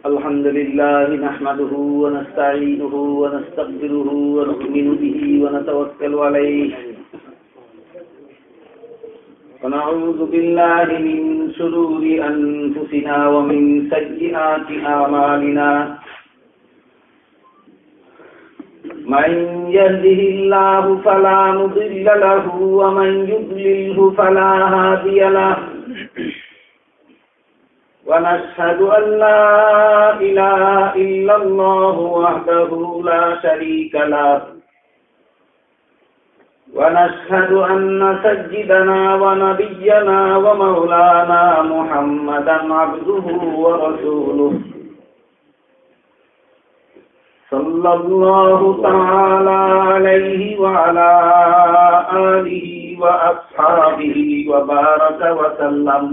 الحمد لله نحمده ونستعينه ونستغفره ونؤمن به ونتوكل عليه ونعوذ بالله من شرور أنفسنا ومن سيئات أعمالنا من يهده الله فلا مضل له ومن يضلله فلا هادي له ونشهد أن لا إله إلا الله وحده لا شريك له ونشهد أن سيدنا ونبينا ومولانا محمدا عبده ورسوله صلى الله تعالى عليه وعلى آله وأصحابه وبارك وسلم.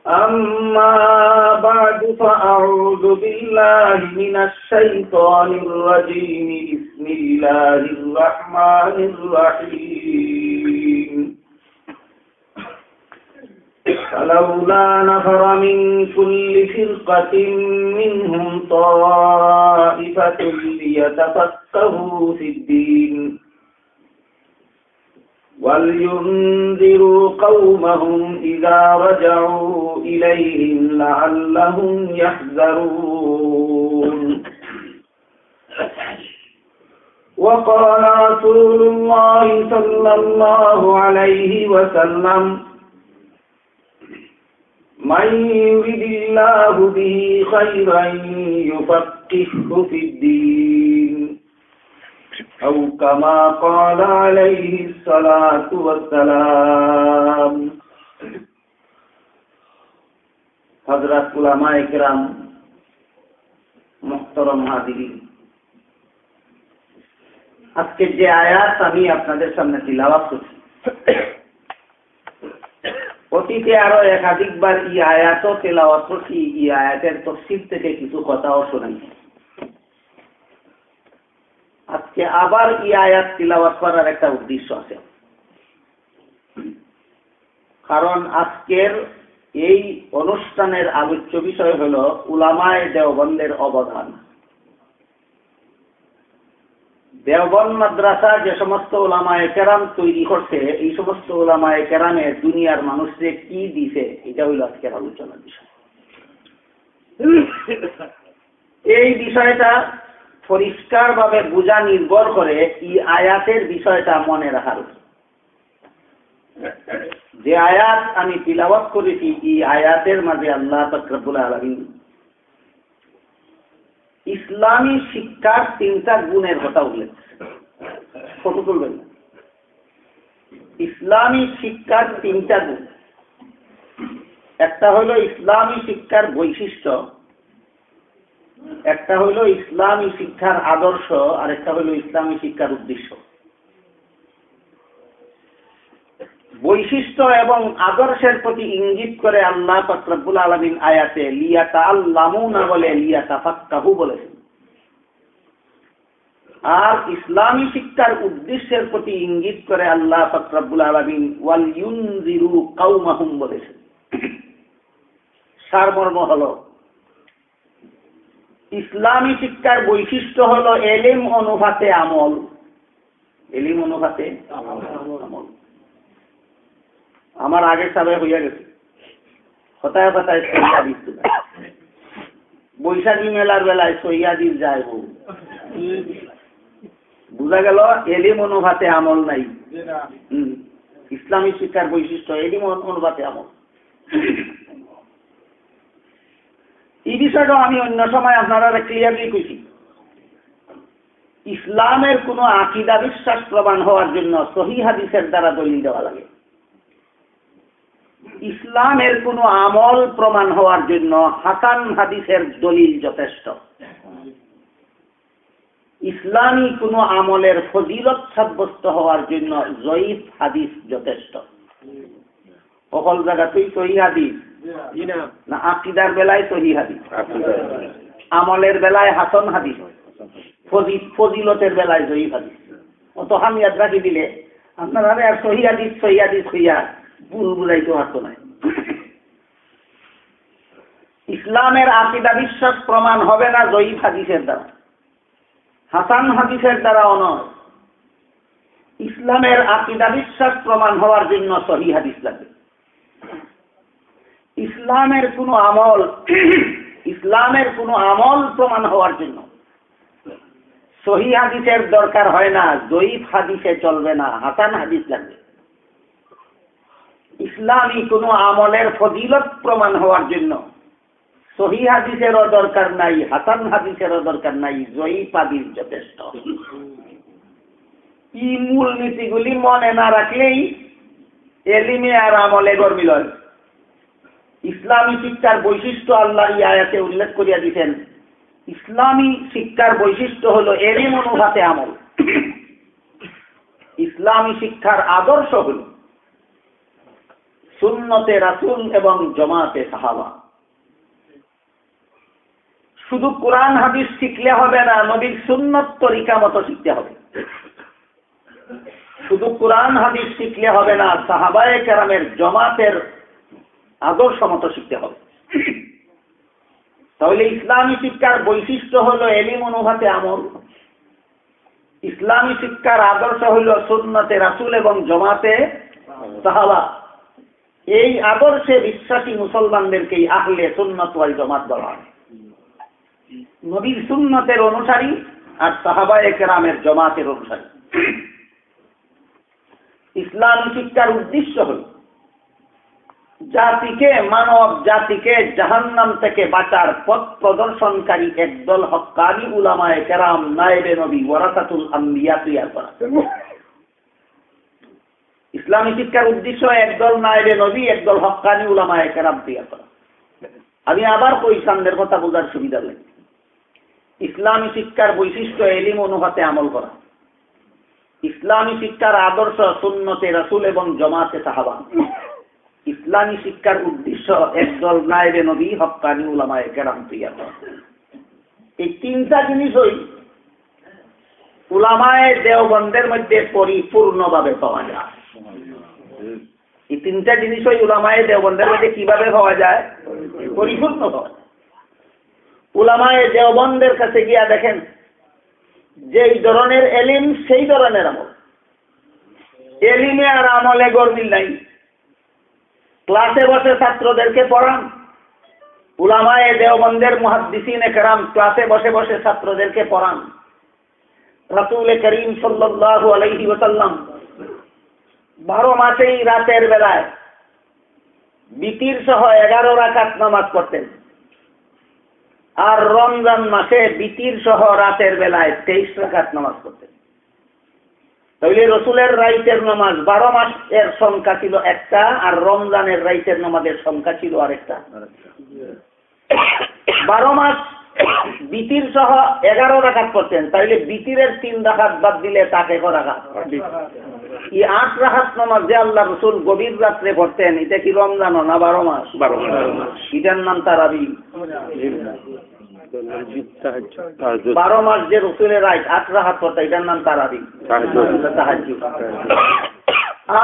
أما بعد فأعوذ بالله من الشيطان الرجيم. بسم الله الرحمن الرحيم. فلولا نفر من كل فرقة منهم طائفة ليتفقهوا في الدين ولينذروا قومهم إذا رجعوا إليهم لعلهم يحذرون. وقال رسول الله صلى الله عليه وسلم من يرد الله به خيرا يفقهه في الدين أو كما قال عليه الصلاة والسلام. হযরত উলামায়ে কেরাম, মুহতারাম হাজিরিন, আজকে যে আয়াত আমি আপনাদের সামনে তিলাওয়াত করছি, অতীতে আরো একাধিকবার এই আয়াতও তেলাওয়াত করছি। এই আয়াতের তাফসীর থেকে কিছু কথাও শোনাইছি। আজকে আবার এই আয়াত তিলাওয়াত করার একটা উদ্দেশ্য আছে, কারণ আজকের এই অনুষ্ঠানের আলোচ্য বিষয় হল উলামায়ে দেওবন্দের অবদান। দেওবন্দ মাদ্রাসা যে সমস্ত উলামায়ে কেরাম তৈরি করছে, এই সমস্ত উলামায়ে কেরামে দুনিয়ার মানুষকে কি দিছে, এটা হইল আজকের আলোচনার বিষয়। এই বিষয়টা পরিষ্কারভাবে বোঝা নির্ভর করে এই আয়াতের বিষয়টা মনে রাখার উপর। যে আয়াত আমি তিলাওয়াত করেছি, এই আয়াতের মাঝে আল্লাহ পাক রব্বুল আলামিন ইসলামী শিক্ষার তিনটা গুণের কথা উল্লেখ ফটো তুলবেন। ইসলামী শিক্ষার তিনটা গুণ, একটা হলো ইসলামী শিক্ষার বৈশিষ্ট্য, একটা হলো ইসলামী শিক্ষার আদর্শ, আর একটা হলো ইসলামী শিক্ষার উদ্দেশ্য। বৈশিষ্ট্য এবং আদর্শের প্রতি ইঙ্গিত করে আল্লাহ পাক রব্বুল আলামিন আয়াতে লিয়াতাআল্লামুনা বলে লিয়াতাফাক্কাহু বলেছেন। আর ইসলামী শিক্ষার উদ্দেশ্যের প্রতি ইঙ্গিত করে আল্লাহ পাক রব্বুল আলামিন ওয়াল ইউনযিরু কওমাহুম বলেছেন। সারমর্ম হলো ইসলামী শিক্ষার বৈশিষ্ট্য হলো এলিম অনুপাতে আমল। এলিম অনুপাতে আমল। আমার আগে সাবে হইয়া গেছে হতায় হতায় সহিয়াদিস, বৈশাখী মেলার বেলায় সহিয়াদিস যায় বউ। বুঝা গেল এলিম অনুপাতে আমল নাই। ইসলামী শিক্ষার বৈশিষ্ট্য এলিম অনুপাতে আমল। এই বিষয়টা আমি অন্য সময় আপনারা ক্লিয়ারলি কইছি। ইসলামের কোনো আকীদা বিশ্বাস প্রমাণ হওয়ার জন্য সহিহ হাদিসের দ্বারা দলিল দেওয়া লাগে। ইসলামের কোনো আমল প্রমাণ হওয়ার জন্য হাসান হাদিসের দলিল যথেষ্ট। ইসলামী কোনো আমলের ফজিলত সাব্যস্ত হওয়ার জন্য জয়ীফ হাদিস যথেষ্ট। সকল জায়গাতেই সহিহ হাদিস না, আকীদার বেলায় সহিহ হাদিস, আমলের বেলায় হাসান হাদিস, ফজিলতের বেলায় জয়ীফ হাদিস। অত হামিয়াত রাখি দিলে আপনারা আর সহিয়াদিস হইয়া ভুল বুঝাইতে পারতো না। ইসলামের আকীদা বিশ্বাস প্রমাণ হবে না জয়ীফ হাদিসের দ্বারা, হাসান হাদিসের দ্বারাও নয়। ইসলামের আকীদা বিশ্বাস প্রমাণ হওয়ার জন্য সহিহ হাদিস লাগবে। ইসলামের কোনো আমল প্রমাণ হওয়ার জন্য সহিহ হাদিসের দরকার হয় না, জয়ীফ হাদিসে চলবে না, হাসান হাদিস লাগবে। ইসলামী কোনো আমলের ফজিলত প্রমাণ হওয়ার জন্য সহিহ হাদিসেরও দরকার নাই, হাসান হাদিসেরও দরকার নাই, জয়ীফ হাদিস যথেষ্ট। এই মূল নীতিগুলি মনে না রাখলেই এলিমে আর আমলে গরমিল। ইসলামী শিক্ষার বৈশিষ্ট্য আল্লাহ এই আয়াতে উল্লেখ করিয়া দিতেন। ইসলামী শিক্ষার বৈশিষ্ট্য হলো এলিম অনুপাতে আমল। ইসলামী শিক্ষার আদর্শ হল সুন্নতে রাসূল এবং জামাতে সাহাবা। শুধু কোরআন হাদিস শিখলে হবে না, নবীর সুন্নত তরিকা মতো শিখতে হবে। শুধু কোরআন হাদিস শিখলে হবে না, সাহাবায়ে কেরামের জামাতের আদর্শ মতো শিখতে হবে। তাহলে ইসলামী শিক্ষার বৈশিষ্ট্য হলো এলিম অনুপাতে আমল। ইসলামী শিক্ষার আদর্শ হইল সুন্নতে রাসূল এবং জামাতে সাহাবা। এই আদর্শে বিশ্বাসী মুসলমানদেরকেই আহলে সুন্নাত ওয়াল জামাত বলা হয়। নবীর সুন্নতের অনুসারী আর সাহাবায়ে কেরামের জামাতের অনুসারী। ইসলামী শিক্ষার উদ্দেশ্য হল মানব জাতিকে জাহান্নাম থেকে বাঁচার পথ প্রদর্শনকারী একদল হক্কানি উলামায়ে কেরাম, নায়েবে নবী, ওয়ারাসাতুল আম্বিয়া তৈরি করা। ইসলামী শিক্ষার উদ্দেশ্য একদল নায়েবে নবী, একদল হক্কানি উলামায়ে কেরাম তৈরি করা। আমি আবার পয়সানদের কথা বোঝার সুবিধা লাগে। ইসলামী শিক্ষার বৈশিষ্ট্য এলিম অনুপাতে আমল করা। ইসলামী শিক্ষার আদর্শ সুন্নতে রাসূল এবং জামাতে সাহাবা। ইসলামী শিক্ষার উদ্দেশ্য একদল নায়েবে নবী, হক্কানি উলামায়ে কেরাম তৈরি করা। এই তিনটা জিনিসই উলামায়ে দেওবন্দের মধ্যে পরিপূর্ণভাবে পাওয়া যায়। এই তিনটা জিনিসই উলামায়ে দেওবন্দের মধ্যে কিভাবে পাওয়া যায়? পরিপূর্ণ পাওয়া যায়। উলামায়ে দেওবন্দের কাছে গিয়া দেখেন, যেই ধরনের এলিম সেই ধরনের আমল। এলিমে আর আমলে গরমিল নাই। ক্লাসে বসে ছাত্রদেরকে পড়ান। উলামায়ে দেওবন্দের মুহাদ্দিসিনে কেরাম ক্লাসে বসে বসে ছাত্রদেরকে পড়ান। রাসূল করিম সাল্লাল্লাহু আলাইহি ওয়াসাল্লাম 12 মাসেই রাতের বেলায় বিতির সহ 11 রাকাত নামাজ পড়তেন। আর রমজান মাসে বিতির সহ রাতের বেলায় 23 রাকাত নামাজ পড়তেন। তাহলে রসুলের রাইতের নামাজ 12 মাসের সংখ্যা ছিল একটা, আর রমজানের রাইতের নামাজের সংখ্যা ছিল আরেকটা। 12 মাস বিতির সহ 11 রাকাত পড়তেন। তাইলে বিতিরের 3 রাকাত বাদ দিলে তাকে 1 রাকাত। এই 8 রাকাত নামাজ যে আল্লাহ রসুল গভীর রাত্রে পড়তেন, এটা কি রমজান না 12 মাস? 12 মাস। এটার নাম তারাবি। 12 মাস যে রসুলের রাত 8 রাকাত পড়তেন, এটার নাম তারাবি, তাহাজ্জুদ।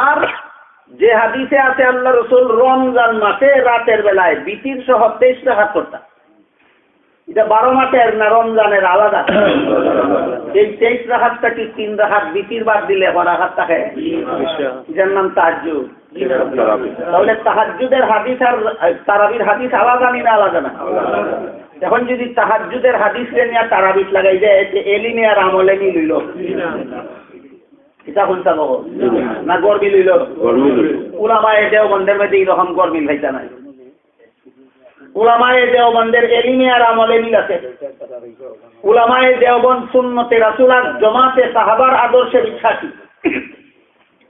আর যে হাদিসে আছে আল্লাহ রসুল রমজান মাসে রাতের বেলায় বিতির সহ 23 রাকাত পড়তেন, এটা 12 মাসের না রমজানের আলাদা। এই 23 রাকাতটা কি 3 রাকাত বিতির বাদ দিলে 1 রাকাত থাকে, এটার নাম তাহাজ্জুদ। তাহলে তাহাজ্জুদের হাদিস আর তারাবির হাদিস আলাদা না আলাদা না? এখন যদি তাহাজ্জুদের হাদিস নিয়ে তারাবির লাগাই যায়, এলিমে আর আমলে মিল হইল, এটা কোনটা কব না গরমিল হইল? উলামায়ে দেওবন্দের মধ্যে এইরকম গরমিল হইতা নাই। উলামায়ে দেওবন্দের এলিমে আর আমলে মিল আছে। উলামায়ে দেওবন্দ সুন্নতে রাসূল আর জামাতে সাহাবার আদর্শে বিশ্বাসী।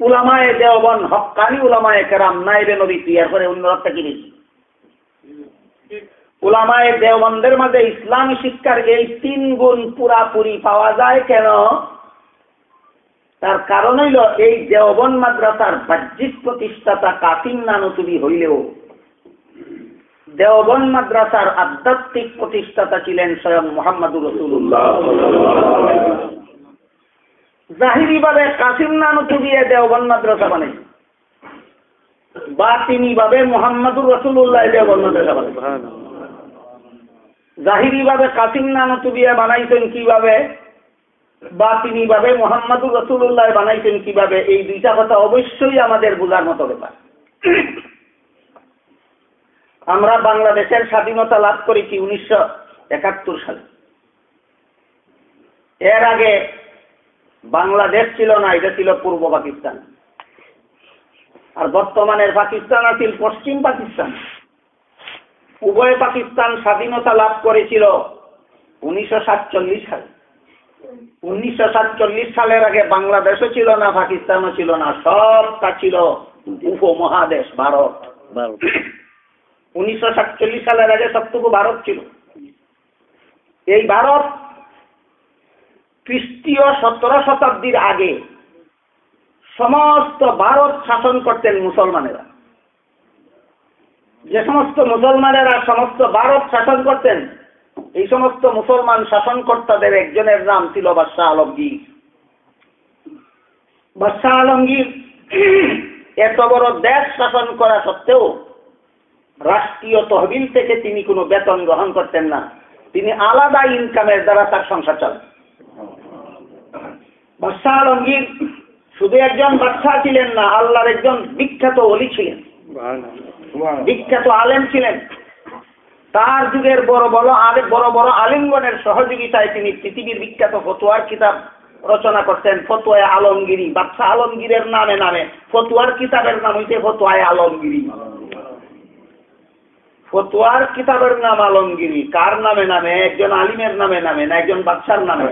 উলামায়ে দেওবন্দ হক্কানি উলামায়ে কেরাম, নায়েবে নবী তৈরি করে। অন্যরা কি বেশি? উলামায়ে দেওবন্দের মাঝে ইসলামী শিক্ষার এই 3 গুণ পুরাপুরি পাওয়া যায় কেন? তার কারণ হইল এই দেওবন্দ মাদ্রাসার বাহ্যিক প্রতিষ্ঠাতা কাসিম নানুতুবি হইলেও দেওবন্দ মাদ্রাসার আধ্যাত্মিক প্রতিষ্ঠাতা ছিলেন স্বয়ং মুহাম্মদুর রাসূলুল্লাহ। জাহিরি ভাবে কাসিম নানুতুবি দেওবন্দ মাদ্রাসা বানাইছে, বাতিনি ভাবে মুহাম্মদুর রাসূলুল্লাহ দেওবন্দ মাদ্রাসা বানাইছে। জাহিরি ভাবে কাসিম নানতুবিয়া বানাইছেন কিভাবে, বাতিনিভাবে মুহাম্মাদুর রাসূলুল্লাহ বানাইছেন কিভাবে, এই দুইটা কথা অবশ্যই আমাদের বোঝার মতো ব্যাপার। আমরা বাংলাদেশের স্বাধীনতা লাভ করেছি 1971 সালে। এর আগে বাংলাদেশ ছিল না, এটা ছিল পূর্ব পাকিস্তান। আর বর্তমানের পাকিস্তান আছিল পশ্চিম পাকিস্তান। উভয় পাকিস্তান স্বাধীনতা লাভ করেছিল 1947 সালে। 1947 সালের আগে বাংলাদেশও ছিল না, পাকিস্তানও ছিল না, সবটা ছিল উপমহাদেশ ভারত। 1947 সালের আগে সবটুকু ভারত ছিল। এই ভারত খ্রিস্টীয় 17 শতাব্দীর আগে সমস্ত ভারত শাসন করতেন মুসলমানেরা। যে সমস্ত মুসলমানেরা সমস্ত ভারত শাসন করতেন, এই সমস্ত মুসলমান শাসনকর্তাদের একজনের নাম ছিল বাদশাহ আলমগীর। বাদশাহ আলমগীর এত বড় দেশ শাসন করা সত্ত্বেও রাষ্ট্রীয় তহবিল থেকে তিনি কোনো বেতন গ্রহণ করতেন না। তিনি আলাদা ইনকামের দ্বারা তার সংসার চালান। বাদশাহ আলমগীর শুধু একজন বাদশাহ ছিলেন না, আল্লাহর একজন বিখ্যাত ওলি ছিলেন, বিখ্যাত আলেম ছিলেন। তার যুগের বড় বড় আলিমগণের সহযোগিতায় তিনি পৃথিবীর বিখ্যাত ফতোয়ার কিতাব রচনা করতেন, ফতোয়া আলমগিরি। বাদশাহ আলমগীরের নামে নামে ফতোয়ার কিতাবের নাম হইতে ফতোয়া আলমগিরি। ফতোয়ার কিতাবের নাম আলমগিরি। কার নামে নামে? একজন আলিমের নামে নামে না, একজন বাদশার নামে।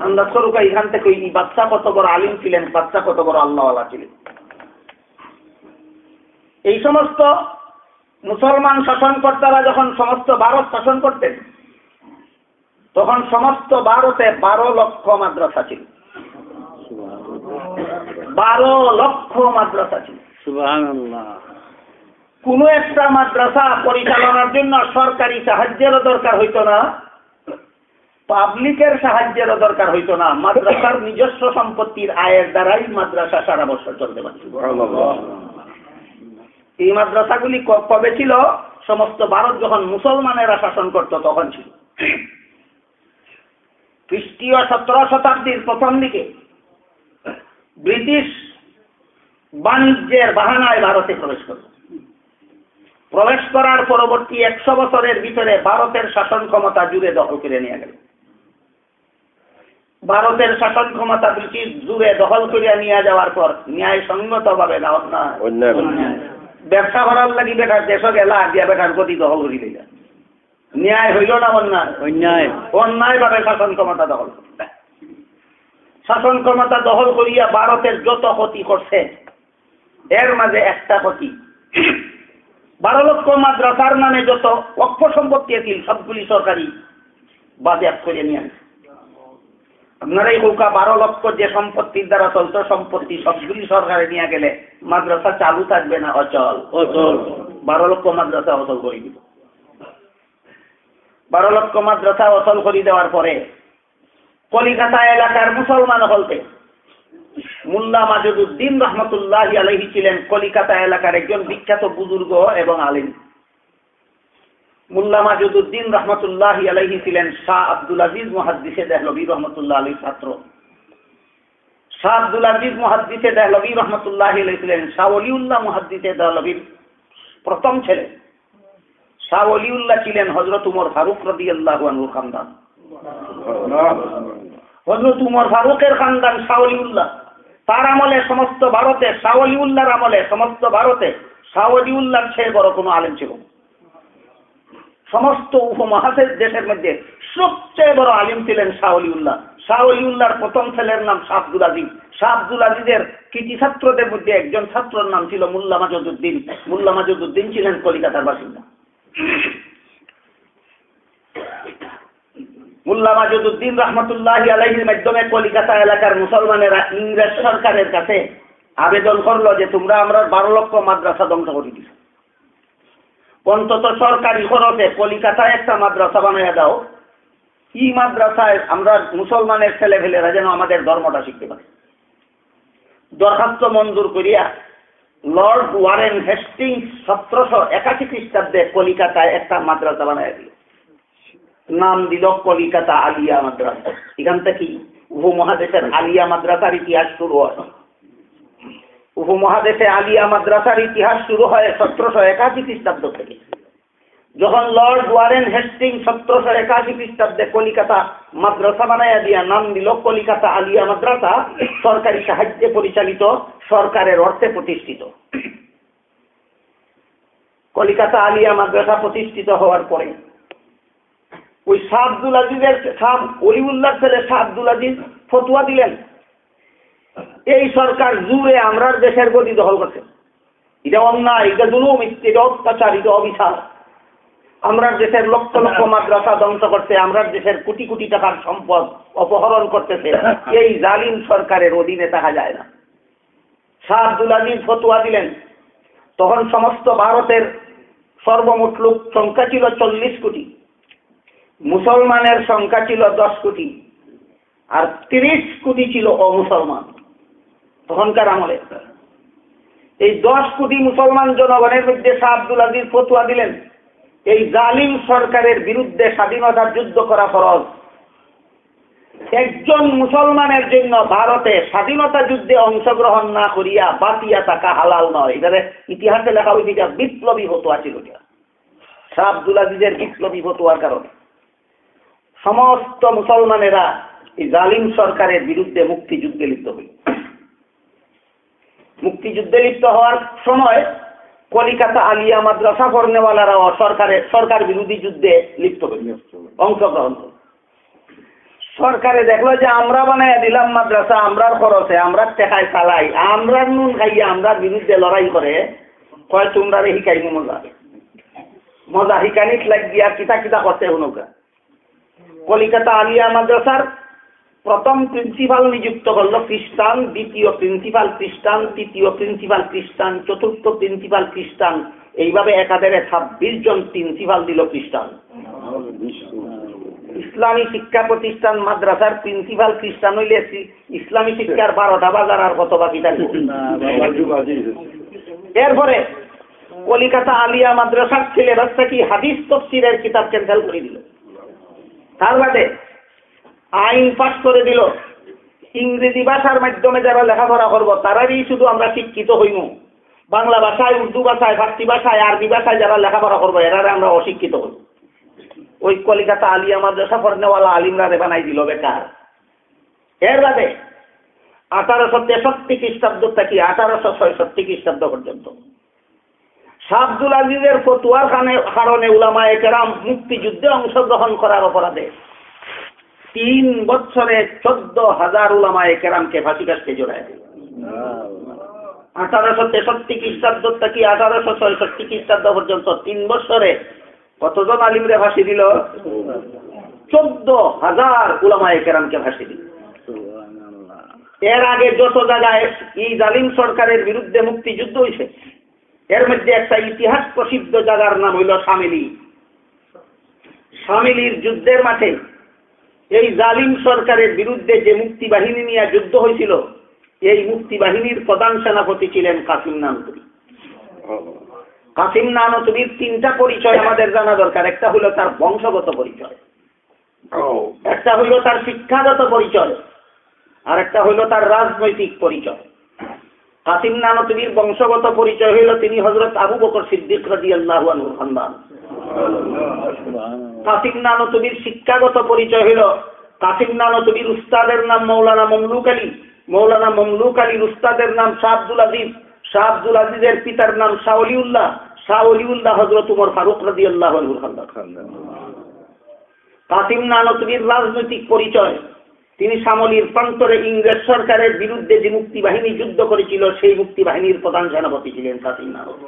আমরা স্বরূপ এখান থেকে এই বাদশা কত বড় আলিম ছিলেন, বাদশা কত বড় আল্লাহওয়ালা ছিলেন। এই সমস্ত মুসলমান শাসনকর্তারা যখন সমস্ত ভারত শাসন করতেন, তখন সমস্ত ভারতে 12 লক্ষ মাদ্রাসা ছিল। 12 লক্ষ মাদ্রাসা ছিল। সুবহানাল্লাহ। কোন একটা মাদ্রাসা পরিচালনার জন্য সরকারি সাহায্যেরও দরকার হইতো না, পাবলিকের সাহায্যেরও দরকার হইতো না। মাদ্রাসার নিজস্ব সম্পত্তির আয়ের দ্বারাই মাদ্রাসা সারা বছর চলতে পারত। এই মাদ্রাসাগুলি কবে ছিল? সমস্ত ভারত যখন মুসলমানেরা শাসন করত তখন ছিল। খ্রিস্টীয় 17 শতাব্দীর প্রথম দিকে ব্রিটিশ বাণিজ্যের বাহানায় ভারতে প্রবেশ করল। প্রবেশ করার পরবর্তী 100 বছরের ভিতরে ভারতের শাসন ক্ষমতা জুড়ে দখল করে নিয়ে গেল। ভারতের শাসন ক্ষমতা ব্রিটিশ জুড়ে দখল করে নিয়ে যাওয়ার পর ন্যায়সঙ্গত ভাবে না, ব্যবসা করার লাগি বেটার দেশ গেলা দিয়া বেটার গতি দখল করি দিল। ন্যায় হইল না অন্যায়? অন্যায় ভাবে শাসন ক্ষমতা দখল। শাসন ক্ষমতা দখল করিয়া ভারতের যত ক্ষতি করছে, এর মাঝে একটা ক্ষতি, 12 লক্ষ মাদ্রাসার নামে যত ওয়াকফ সম্পত্তি ছিল সবগুলি সরকারি বাজেয়াপ্ত করে নিয়ে আসে। আপনারা এই 12 লক্ষ যে সম্পত্তির দ্বারা চলত সম্পত্তি সবগুলি সরকারে নিয়ে গেলে মাদ্রাসা চালু থাকবে না অচল? 12 লক্ষ মাদ্রাসা অচল করে দিল। 12 লক্ষ মাদ্রাসা অচল করে দেওয়ার পরে কলিকাতা এলাকার মুসলমান হলতে মুল্লা মাজুদ্দিন রহমতুল্লাহ আলাইহি ছিলেন কলিকাতা এলাকার একজন বিখ্যাত বুজুর্গ এবং আলিম। মুল্লা মাজুদ্দিন রহমতুল্লাহ আলাইহি ছিলেন শাহ আব্দুল আজিজ মুহাদ্দিসে দেহলভী রহমতুল্লাহ আলাইহির ছাত্র। শাহ আব্দুল আজিজ মুহাদ্দিসে দেহলভী রহমতুল্লাহ আলাইহি ছিলেন শাহ ওলিউল্লাহ মুহাদ্দিসে দেহলভীর প্রথম ছেলে। শাহ ওলিউল্লাহ ছিলেন হযরত উমর ফারুক রাদিয়াল্লাহু আনহুর খানদান। হযরত উমর ফারুকের খানদান শাহ ওলিউল্লাহ। তার আমলে সমস্ত ভারতে, শাহ ওলিউল্লাহর আমলে সমস্ত ভারতে শাহ ওলিউল্লাহর চেয়ে বড় কোনো আলেম ছিল। সমস্ত উপমহাদেশ দেশের মধ্যে সবচেয়ে বড় আলিম ছিলেন শাহ ওলিউল্লাহ। শাহ ওলিউল্লাহর প্রথম ছেলের নাম শাহ আব্দুল আজিজ। শাহ আব্দুল আজিজের কৃতি ছাত্রদের মধ্যে একজন ছাত্রের নাম ছিল মুল্লা মাজুদ্দিন। মুল্লা মাজুদ্দিন ছিলেন কলিকাতার বাসিন্দা। মুল্লা মাজুদ্দিন রহমতুল্লাহি আলাইহির মাধ্যমে কলিকাতা এলাকার মুসলমানেরা ইংরেজ সরকারের কাছে আবেদন করলো যে তোমরা আমরা 12 লক্ষ মাদ্রাসা ধ্বংস করে দিচ্ছ, অন্তত সরকারি খরচে কলিকাতায় একটা মাদ্রাসা বানিয়ে দাও। এই মাদ্রাসায় আমরা মুসলমানের ছেলেপেলেরা যেন আমাদের ধর্মটা শিখতে পারে। দরখাস্ত মঞ্জুর করিয়া লর্ড ওয়ারেন হেস্টিংস 1781 খ্রিস্টাব্দে কলিকাতায় একটা মাদ্রাসা বানিয়ে দিল। নাম দিল কলিকাতা আলিয়া মাদ্রাসা। এখান থেকে উপমহাদেশের আলিয়া মাদ্রাসার ইতিহাস শুরু হয়। উপমহাদেশে আলিয়া মাদ্রাসার ইতিহাস শুরু হয় 1781 খ্রিস্টাব্দ থেকে, যখন লর্ড ওয়ারেন হেস্টিং 1781 খ্রিস্টাব্দে কলিকাতা মাদ্রাসা বানাইয়া দিয়া নাম দিল কলিকাতা আলিয়া মাদ্রাসা। সরকারি সাহায্যে পরিচালিত, সরকারের অর্থে প্রতিষ্ঠিত। কলিকাতা আলিয়া মাদ্রাসা প্রতিষ্ঠিত হওয়ার পরে ওই শাহ আব্দুল আজিজের শাহ অলিউল্লাহর ছেলে শাহ আব্দুল আজিজ ফতোয়া দিলেন, এই সরকার জুড়ে আমরার দেশের গদি দখল করছে, এটা অন্যায়, এটা জুলুম, এটা অত্যাচার, এটা অবিচার। আমরার দেশের লক্ষ লক্ষ মাদ্রাসা ধ্বংস করছে, আমরার দেশের কোটি কোটি টাকার সম্পদ অপহরণ করতেছে। এই জালিম সরকারের অধীনে থাকা যায় না। শাহ আব্দুল আজিজ ফতোয়া দিলেন। তখন সমস্ত ভারতের সর্বমোট লোক সংখ্যা ছিল 40 কোটি, মুসলমানের সংখ্যা ছিল 10 কোটি, আর 30 কোটি ছিল অমুসলমান। তখনকার আমলে এই 10 কোটি মুসলমান জনগণের মধ্যে শাহ আব্দুল আজিজ ফতোয়া দিলেন, এই জালিম সরকারের বিরুদ্ধে স্বাধীনতার যুদ্ধ করা ফরজ। একজন মুসলমানের জন্য ভারতে স্বাধীনতা যুদ্ধে অংশগ্রহণ না করিয়া বাঁচিয়া থাকা হালাল নয়। এবারে ইতিহাসে লেখা হয়েছে এটা বিপ্লবী ফতোয়া ছিল। শাহ আব্দুল আজিজের বিপ্লবী ফতোয়ার কারণে সমস্ত মুসলমানেরা এই জালিম সরকারের বিরুদ্ধে মুক্তিযুদ্ধে লিপ্ত হইল। মুক্তিযুদ্ধে লিপ্ত হওয়ার সময় কলিকাতা আলিয়া মাদ্রাসা পড়নেওয়ালারাও সরকার বিরোধী যুদ্ধে লিপ্ত হইল, অংশগ্রহণ করল। সরকারে দেখলো যে আমরা বানাইয়া দিলাম মাদ্রাসা, আমরার খরচে, আমরা টেকায় চালাই, আমরা নুন খাইয়া আমরা বিরুদ্ধে লড়াই করে, কয় তোমরা শিকাই মজা মজা শিকানিত লাগিয়া কিতা কিতা করতে হনুকা। কলিকাতা আলিয়া মাদ্রাসার প্রথম প্রিন্সিপাল নিযুক্ত করল খ্রিস্টান, দ্বিতীয় প্রিন্সিপাল খ্রিস্টান, তৃতীয় প্রিন্সিপাল খ্রিস্টান, চতুর্থ প্রিন্সিপাল খ্রিস্টান। এইভাবে একাধারে 26 জন প্রিন্সিপাল দিল খ্রিস্টান। ইসলামী শিক্ষা প্রতিষ্ঠান মাদ্রাসার প্রিন্সিপাল খ্রিস্টান হইলে ইসলামী শিক্ষার 12টা বাজার আর কত বাকি থাকবে। এরপরে কলিকাতা আলিয়া মাদ্রাসার সিলেবাসটা কি হাদিস তাফসীরের কিতাব ক্যান্সেল করে দিল। তার বাদে আইন পাস করে দিল, ইংরেজি ভাষার মাধ্যমে যারা লেখাপড়া করব তারারই শুধু আমরা শিক্ষিত হইব, বাংলা ভাষায়, উর্দু ভাষায়, ফার্সি ভাষায়, আরবি ভাষায় যারা লেখাপড়া করবো এরারে আমরা অশিক্ষিত হইব। ওই কলিকাতা আলিয়া মাদ্রাসা পড়নেওয়ালা আলিমরা বানাই দিল বেকার। এর বাদে 1863 খ্রিস্টাব্দ থেকে 1866 খ্রিস্টাব্দ পর্যন্ত শাহ আব্দুল আজিজের ফতোয়ার কারণে উলামায়ে কেরাম মুক্তিযুদ্ধে অংশগ্রহণ করার অপরাধে 3 বছরে 14,000 উলামায়ে কেরামকে ফাঁসি কাস্টে জড়ায় দিল। 1863 খ্রিস্টাব্দ থেকে 1866 খ্রিস্টাব্দ পর্যন্ত 3 বছরে কতজন আলিমরে ফাঁসি দিল? 14,000 উলামায়ে কেরামকে ফাঁসি দিল। এর আগে যত জায়গায় এই জালিম সরকারের বিরুদ্ধে মুক্তিযুদ্ধ হয়েছে, এর মধ্যে একটা ইতিহাস প্রসিদ্ধ জায়গার নাম হইল শামিলি। শামিলির যুদ্ধের মাঠে এই জালিম সরকারের বিরুদ্ধে যে মুক্তি বাহিনী নিয়ে যুদ্ধ হয়েছিল, এই মুক্তি বাহিনীর প্রধান সেনাপতি ছিলেন কাসিম নানতুবি। কাসিম নানতুবির 3টা পরিচয় আমাদের জানা দরকার। একটা হলো তার বংশগত পরিচয়, একটা হইল তার শিক্ষাগত পরিচয়, আর একটা হইল তার রাজনৈতিক পরিচয়। কাসিম নানতুবির বংশগত পরিচয় হইল তিনি হযরত আবু বকর সিদ্দিক রাদিয়াল্লাহু আনহুর খানদান। কাসিম নানতুবির শিক্ষাগত পরিচয় হইল কাসিম নানতুবির উস্তাদের নাম মৌলানা মমলুক আলী, মৌলানা মমলুক আলীর উস্তাদের নাম শাহ আব্দুল আজিজ, শাহ আব্দুল আজিজের পিতার নাম শাহ ওলিউল্লাহ, শাহ ওলিউল্লাহ হযরত উমর ফারুক রাদিয়াল্লাহু আনহুর খানদান। কাসিম নানতুবির রাজনৈতিক পরিচয়, তিনি শামলির প্রান্তরে ইংরেজ সরকারের বিরুদ্ধে যে মুক্তি বাহিনী যুদ্ধ করেছিল সেই মুক্তি বাহিনীর প্রধান সেনাপতি ছিলেন কাসিম নানতুবি।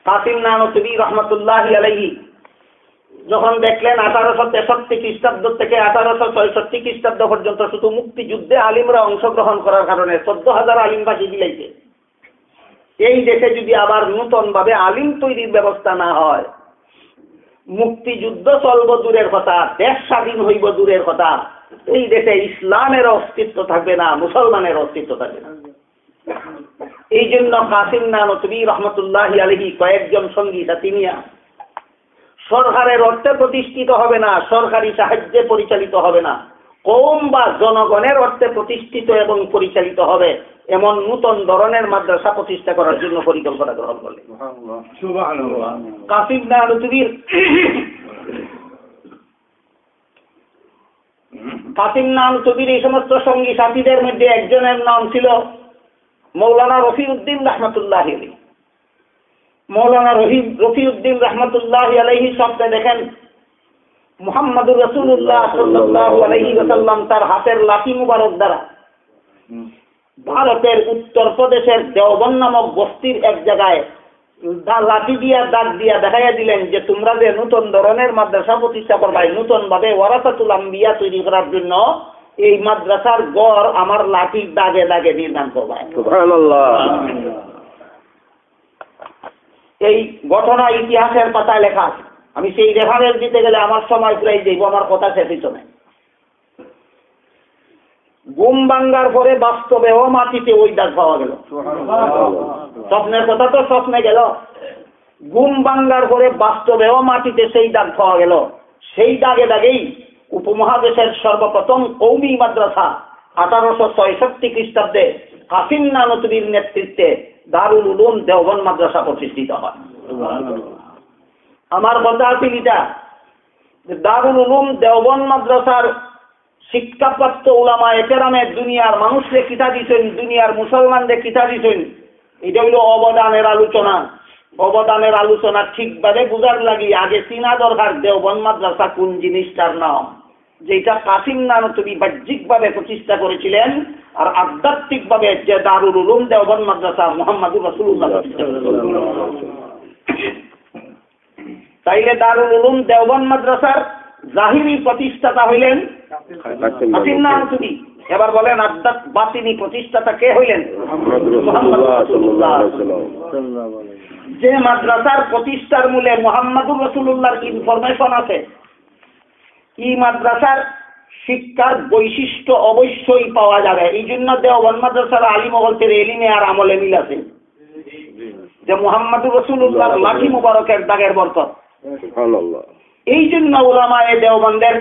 কাসিম নানতুবি রহমতুল্লাহি আলাইহি যখন দেখলেন 1863 খ্রিস্টাব্দ থেকে 1866 খ্রিস্টাব্দ পর্যন্ত শুধু মুক্তিযুদ্ধে আলিমরা অংশগ্রহণ করার কারণে 14,000 আলিম ফাঁসি দিলাইছে, এই দেশে যদি আবার নতুন ভাবে আলিম তৈরির ব্যবস্থা না হয়, মুক্তিযুদ্ধ চলব দূরের কথা, দেশ স্বাধীন হইব দূরের কথা, এই দেশে ইসলামের অস্তিত্ব থাকবে না, মুসলমানের অস্তিত্ব থাকবে না। এই জন্য কাসিম নানতুবি রহমতুল্লাহি আলাইহি কয়েকজন সঙ্গী সাথী নিয়ে সরকারের অর্থে প্রতিষ্ঠিত হবে না, সরকারি সাহায্যে পরিচালিত হবে না, কওম বা জনগণের অর্থে প্রতিষ্ঠিত এবং পরিচালিত হবে এমন নূতন ধরনের মাদ্রাসা প্রতিষ্ঠা করার জন্য পরিকল্পনা গ্রহণ করলেন। কাসিম নানুতুবির এই সমস্ত সঙ্গী সাথীদের মধ্যে একজনের নাম ছিল মৌলানা রফিউদ্দিন রহমতুল্লাহ আলাইহি। মৌলানা রফিউদ্দিন রহমতুল্লাহ আলাইহি শব্দে দেখেন মুহাম্মদুর রাসূলুল্লাহ সাল্লাল্লাহু আলাইহি ওয়াসাল্লাম তার হাতের লাঠি মুবারক দ্বারা ভারতের উত্তর প্রদেশের দেওবন্দ নামক বস্তির এক জায়গায় লাঠি দিয়া দাগ দিয়া দেখাইয়া দিলেন যে তোমরা যে নতুন ধরনের মাদ্রাসা প্রতিষ্ঠা করবাই, নতুন ভাবে ওয়ারাসাতুল আম্বিয়া তৈরি করার জন্য এই মাদ্রাসার গড় আমার লাঠির দাগে দাগে নির্মাণ করবাই। সুবহানাল্লাহ। এই ঘটনা ইতিহাসের পাতায় লেখা আছে। আমি সেই রেফারেন্স দিতে গেলে আমার সময় প্রায় যাইব, আমার কথা শেষ হইতো না। ঘুম ভাঙ্গার পরে বাস্তবেও মাটিতে ওই দাগ পাওয়া গেল। স্বপ্নের কথা তো স্বপ্নে গেল, ঘুম ভাঙ্গার পরে বাস্তবেও মাটিতে সেই দাগ পাওয়া গেল। সেই দাগে দাগেই উপমহাদেশের সর্বপ্রথম কওমি মাদ্রাসা 1866 খ্রিস্টাব্দে কাসিম নানুতুবির নেতৃত্বে দারুল উলুম দেওবন্দ মাদ্রাসা প্রতিষ্ঠিত হয়। আমার কথা আছে এটা, দারুল উলুম দেওবন্দ মাদ্রাসার শিক্ষাপ্রাপ্ত উলামায়ে কেরামে দুনিয়ার মানুষকে কিতা দিছেন, দুনিয়ার মুসলমানদের কিতা দিছেন, এটা হইল অবদানের আলোচনা। অবদানের আলোচনা ঠিকভাবে বুঝার লাগি আগে চিনা দরকার দেওবন্দ মাদ্রাসা কোন জিনিসটার নাম, যেটা কাসিম নানুতুবি বাহ্যিকভাবে প্রতিষ্ঠা করেছিলেন, আর আধ্যাত্মিকভাবে যে দারুল উলুম দেওবন্দ মাদ্রাসা মুহাম্মদুর রাসূলুল্লাহ। তাইলে দারুল উলুম দেওবন্দ মাদ্রাসার জাহিরি প্রতিষ্ঠাতা হইলেন কাসিম নানুতুবি। এবার বলেন বাতিনি প্রতিষ্ঠাতা কে হইলেন? মুহাম্মদুর রাসূলুল্লাহ। যে মাদ্রাসার প্রতিষ্ঠার মূলে মুহাম্মদুর রাসূলুল্লাহর ইনফরমেশন আছে, এই মাদ্রাসার শিক্ষার বৈশিষ্ট্য অবশ্যই পাওয়া যাবে। এই জন্য দেওবন্দ মাদ্রাসার আলিম বলতে এলিমে আর আমলে মিল আছে, যে মুহাম্মদুর রাসূলুল্লাহর লাঠি মুবারকের দাগের বরকত। এই জন্য উলামায়ে দেওবন্দের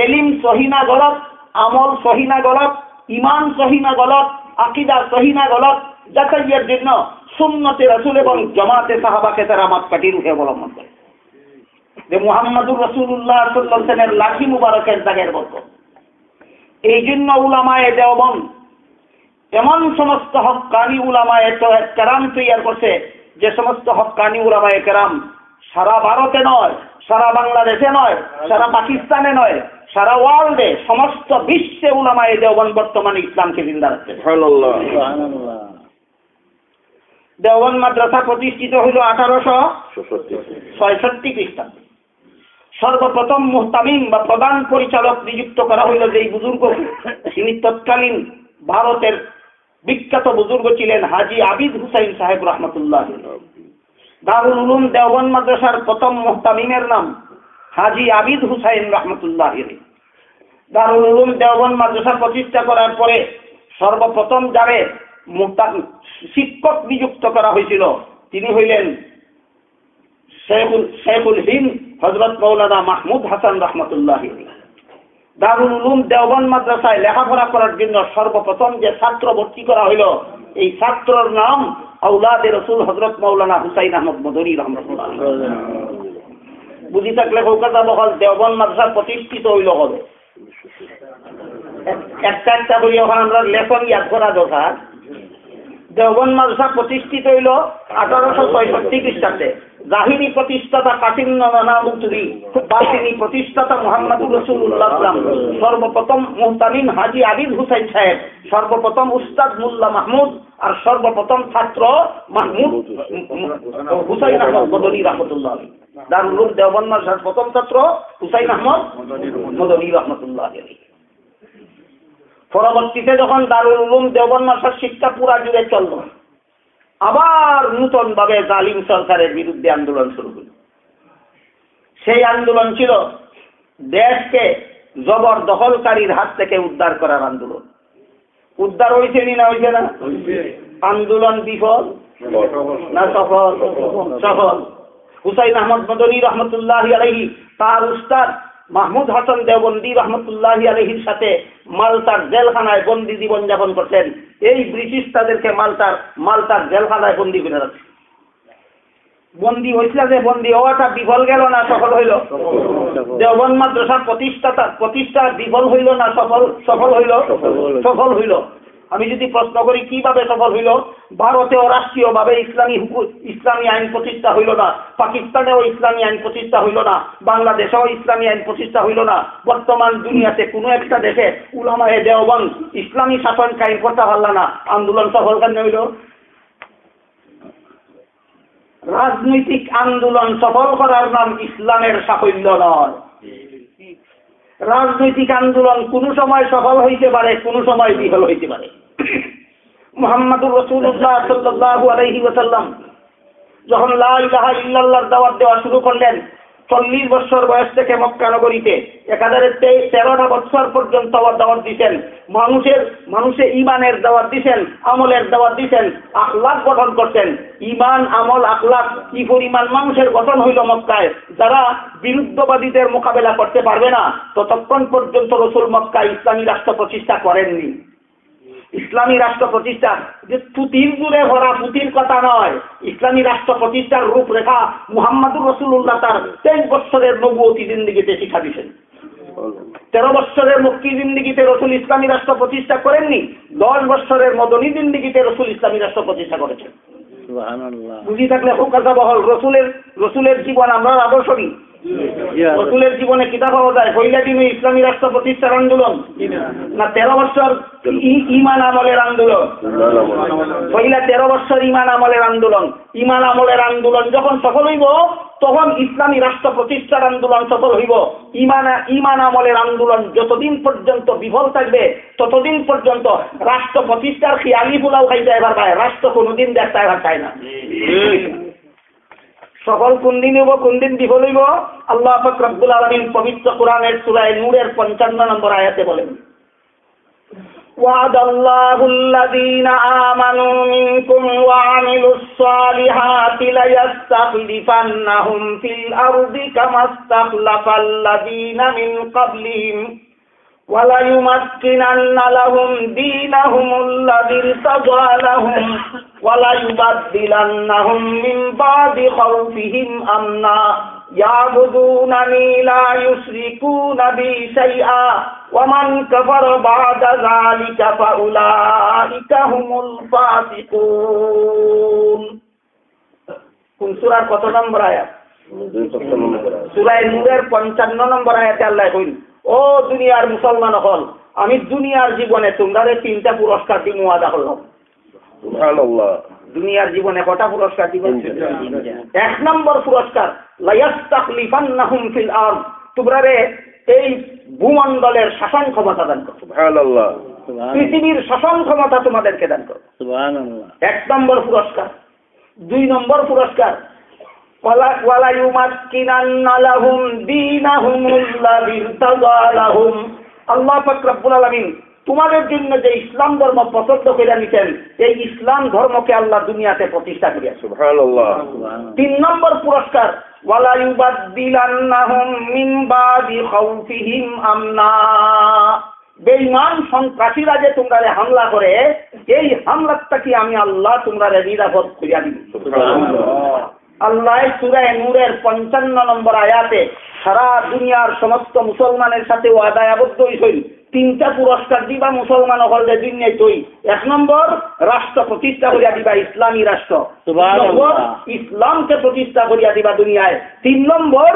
এলিম সহিনা গলত, আমল সহিনা গলত, ইমান সহিনা গলত, আকীদা সহিনা গলত যাচাইয়ের জন্য সুন্নতে রাসূল এবং জামাতে সাহাবাকে তারা মাপকাঠির রূপে অবলম্বন করে, যে মুহাম্মদুর রাসূলুল্লাহ সাল্লাল্লাহু আলাইহি ওয়াসাল্লামের লাঠি মুবারকের দাগের বরকত। এই জন্য উলামায়ে দেওবন্দ এমন সমস্ত হক্কানি উলামায়ে কেরাম তৈরি করছে, যে সমস্ত হক্কানি উলামায়ে কেরাম সারা ভারতে নয়, সারা বাংলাদেশে নয়, সারা পাকিস্তানে নয়, সারা ওয়ার্ল্ডে সমস্ত বিশ্বে উলামায়ে দেওবন্দ বর্তমানে ইসলামকে জিন্দা রাখছে। দেওবন্দ মাদ্রাসা প্রতিষ্ঠিত হইল 1866 খ্রিস্টাব্দে। সর্বপ্রথম মুহতামিম বা প্রধান পরিচালক নিযুক্ত করা হইল যেই বুজুর্গ, তিনি তৎকালীন ভারতের বিখ্যাত বুজুর্গ ছিলেন হাজী আবিদ হুসাইন সাহেব রহমতুল্লাহ। দারুল উলুম দেওবন্দ মাদ্রাসার প্রথম মুহতামিমের নাম হাজী আবিদ হুসাইন রহমতুল্লাহ। দারুল উলুম দেওবন্দ মাদ্রাসা প্রতিষ্ঠা করার পরে সর্বপ্রথম যারে শিক্ষক নিযুক্ত করা হয়েছিল তিনি হইলেন শেখুল হিন্দ হযরত মাওলানা মাহমুদ হাসান রহমতুল্লাহ। দারুল উলুম দেওবন্দ মাদ্রাসায় লেখাপড়া করার জন্য সর্বপ্রথম যে ছাত্র ভর্তি করা হইল, এই ছাত্রর নাম আওলাদে রাসূল হযরত মাওলানা হুসাইন আহমদ মদনী রহমতুল্লাহ। বুঝি থাকলে কলকাতা বহল দেওবন্দ মাদ্রাসা প্রতিষ্ঠিত হইল হবে। একটা করি ওখানে আমরা লেখন ইয়াদ করা দরকার। দেওবন্দ মাদ্রাসা প্রতিষ্ঠিত হইল 1866 খ্রিস্টাব্দে। জাহিরি প্রতিষ্ঠাতা কাসিম নানুতুবি, বাতিনি প্রতিষ্ঠাতা মুহাম্মদুর রাসূলুল্লাহ সাল্লাল্লাহু আলাইহি ওয়াসাল্লাম, সর্বপ্রথম মুহতামিম হাজী আবিদ হুসাইন সাহেব, সর্বপ্রথম উস্তাদ মোল্লা মাহমুদ, আর সর্বপ্রথম ছাত্র মাহমুদ হুসাইন আহমদ মদনী রহমতুল্লাহ। দারুল উলুম দেওবন্দ মাদ্রাসার প্রথম ছাত্র হুসাইন আহমদ মদনী রহমতুল্লাহ। পরবর্তীতে যখন দারুল উলুম দেওবন্দ মাদ্রাসার শিক্ষা পুরা জুড়ে চলল, আবার নূতন ভাবে জালিম সরকারের বিরুদ্ধে আন্দোলন শুরু হল। সেই আন্দোলন ছিল দেশকে জবরদখলকারীর হাত থেকে উদ্ধার করার আন্দোলন। উদ্ধার হয়েছে না হয়েছে না? আন্দোলন বিফল না সফল? সফল। হুসাইন আহমদ মদনী রহমতুল্লাহি আলাইহি তার উস্তাদ মাহমুদ হাসান দেওবন্দি রহমতুল্লাহি আলাইহির সাথে মালটার জেলখানায় বন্দি জীবন যাপন করতেন। এই ব্রিটিশ তাদেরকে মালটার জেলখানায় বন্দি করে রাখছে। বন্দি হয়েছিল যে বন্দি হওয়াটা বিফল গেল না সফল হইল? দেওবন্দ মাদ্রাসার প্রতিষ্ঠা বিফল হইল না সফল হইল? সফল হইল। আমি যদি প্রশ্ন করি কিভাবে সফল হইল, ভারতেও রাষ্ট্রীয়ভাবে ইসলামী আইন প্রতিষ্ঠা হইল না, পাকিস্তানেও ইসলামী আইন প্রতিষ্ঠা হইল না, বাংলাদেশেও ইসলামী আইন প্রতিষ্ঠা হইল না। বর্তমান দুনিয়াতে কোনো একটা দেশে উলামায়ে দেওবন্দ ইসলামী শাসন কায়েম করতে পারল না, আন্দোলন সফল কেন হইল? রাজনৈতিক আন্দোলন সফল করার নাম ইসলামের সাফল্য নয়। রাজনৈতিক আন্দোলন কোনো সময় সফল হইতে পারে, কোনো সময় বিফল হইতে পারে। মুহাম্মদুর রাসূলুল্লাহ সাল্লাল্লাহু আলাইহি ওয়াসাল্লাম যখন লা ইলাহা ইল্লাল্লাহর দাওয়াত দেওয়া শুরু করলেন, 40 বছর বয়স থেকে মক্কা নগরীতে 1013টা বছর পর্যন্ত দাওয়াত দিয়েছেন। মানুষের ঈমানের দাওয়াত দিয়েছেন, আমলের দাওয়াত দিয়েছেন, আখলাক গঠন করতেন। ঈমান, আমল, আখলাক কি পরিমাণ মানুষের গঠন হইল মক্কায়, যারা বিরুদ্ধবাদীদের মোকাবেলা করতে পারবে না ততক্ষণ পর্যন্ত রাসূল মক্কায় ইসলামী রাষ্ট্র প্রতিষ্ঠা করেননি। ইসলামী রাষ্ট্র প্রতিষ্ঠা যে পুঁতির জুড়ে ভরা, পুঁতির কথা নয়। ইসলামী রাষ্ট্র প্রতিষ্ঠার রূপরেখা মুহাম্মদুর রাসূলুল্লাহ তার 23 বছরের নবুয়তি জিন্দেগিতে শিক্ষা দিয়েছেন। 13 বছরের মক্কি জিন্দেগিতে রাসূল ইসলামী রাষ্ট্র প্রতিষ্ঠা করেননি, 10 বছরের মদনী জিন্দেগিতে রাসূল ইসলামী রাষ্ট্র প্রতিষ্ঠা করেছেন। সুবহানাল্লাহ। বুঝি থাকলে খুব কথা বহল। রসুলের জীবন আমরা আদর্শ নিই। রসুলের জীবনে কিতাব পাওয়া যায় পয়লা দিনে ইসলামী রাষ্ট্র প্রতিষ্ঠার আন্দোলন না 13 বছর ঈমান আমলের আন্দোলন? পয়লা 13 বছর ঈমান আমলের আন্দোলন। ঈমান আমলের আন্দোলন যখন সফল হইব তখন ইসলামী রাষ্ট্র প্রতিষ্ঠার আন্দোলন সফল হইব। ঈমান আমলের আন্দোলন যতদিন পর্যন্ত বিফল থাকবে ততদিন পর্যন্ত রাষ্ট্র প্রতিষ্ঠার খেয়ালি ফুলাও খাইতে এবার পায়, রাষ্ট্র কোনোদিন দেখতে এবার চায় না। সফল কোন দিন হইব, কোন দিন বিফল হইব? আল্লাহ পাক রব্বুল আলামিন পবিত্র কোরআনের সূরা নূরের 55 নম্বর আয়াতে বলেন, ওয়াদাল্লাহুল্লাযীনা আমানু মিনকুম ওয়া আমিলুস সালিহাতি লায়াস্তাখলিফান্নাহুম ফিল আরদি কামাস্তাখলাফাল্লাযীনা মিন ক্বাবলিহিম وَلَيُمَكِّنَنَّ لَهُمْ دِينَهُمُ الَّذِي ارْتَضَىٰ لَهُمْ وَلَيُبَدِّلَنَّهُم مِّن بَعْدِ خَوْفِهِمْ أَمْنًا يَعْبُدُونَنِي لَا يُشْرِكُونَ بِي شَيْئًا وَمَن كَفَرَ بَعْدَ ذَٰلِكَ فَأُولَٰئِكَ هُمُ الْفَاسِقُونَ। কোন সূরার কত নম্বর আয়াত? সূরা নূরের 55 নম্বর আয়াতে আল্লাহ কইন, ও দুনিয়ার মুসলমান হল, আমি দুনিয়ার জীবনে তোমরা 3টা পুরস্কার দিব ওয়াদা করলাম। সুবহানাল্লাহ। দুনিয়ার জীবনে কটা পুরস্কার দিব? 1 নম্বর পুরস্কার লায়াস্তাখলিফান্নাহুম ফিল আরদ, তোমরা এই ভূমণ্ডলের শাসন ক্ষমতা দান করো। সুবহানাল্লাহ। পৃথিবীর শাসন ক্ষমতা তোমাদেরকে দান করো। সুবহানাল্লাহ। 1 নম্বর পুরস্কার। 2 নম্বর পুরস্কার ওয়ালাইউমাক্কিনান্না লাহুম দীনাহুমুল্লাযী ইরতাদা লাহুম, আল্লাহ পাক রব্বুল আলামিন তোমাদের জন্য যে ইসলাম ধর্ম পছন্দ করে নিতেন এই ইসলাম ধর্মকে আল্লাহ দুনিয়াতে প্রতিষ্ঠা করেছেন। সুবহানাল্লাহ। 3 নম্বর পুরস্কার ওয়ালাইউবাদদিলান্নাহুম মিন বাদি খাউফিহিম আমনা, বেঈমান সন্ত্রাসীরা যে তোমরা হামলা করে এই হামলাটাকে আমি আল্লাহ তোমরা নিরাপদ করিয়া দিব। সুবহানাল্লাহ। আল্লাহ সূরা নূরের 55 নম্বর আয়াতে সারা দুনিয়ার সমস্ত মুসলমানের সাথে ওয়াদায় আবদ্ধ হইছেন 3টা পুরস্কার দিবা মুসলমান হলে দুনিয়ায় তুই। 1 নম্বর রাষ্ট্র প্রতিষ্ঠা করিয়া দিবা, ইসলামী রাষ্ট্র। সুবহানাল্লাহ। ইসলামকে প্রতিষ্ঠা করিয়া দিবা দুনিয়ায়। 3 নম্বর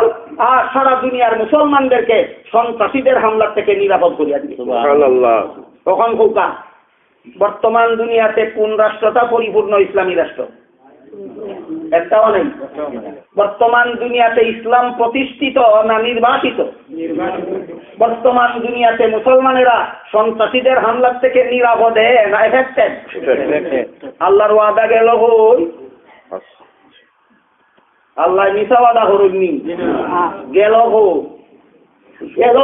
আর সারা দুনিয়ার মুসলমানদেরকে সন্ত্রাসীদের হামলা থেকে নিরাপদ করিয়া দিবে। সুবহানাল্লাহ। তখন কোকা বর্তমান দুনিয়াতে কোন রাষ্ট্রটা পরিপূর্ণ ইসলামী রাষ্ট্র? একটাও নেই। বর্তমান দুনিয়াতে ইসলাম প্রতিষ্ঠিত না নির্বাচিত? বর্তমান দুনিয়াতে মুসলমানেরা সন্ত্রাসীদের হামলা থেকে নিরাপদে না এফেক্টেড? আল্লাহর ওয়াদা গেল হই, আল্লাহ মিছা ওয়াদা হরুননি, গেল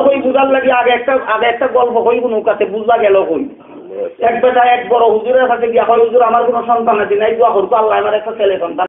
হই বুঝার লাগে আগে একটা গল্প হইব নৌকাতে বুঝবা গেল হই। এক বেটা এক বড় হুজুরের কাছে গিয়া, হুজুর আমার কোনো সন্তান আছে নাই, দোয়া করবো আল্লাহ আমার একটা ছেলে সন্তান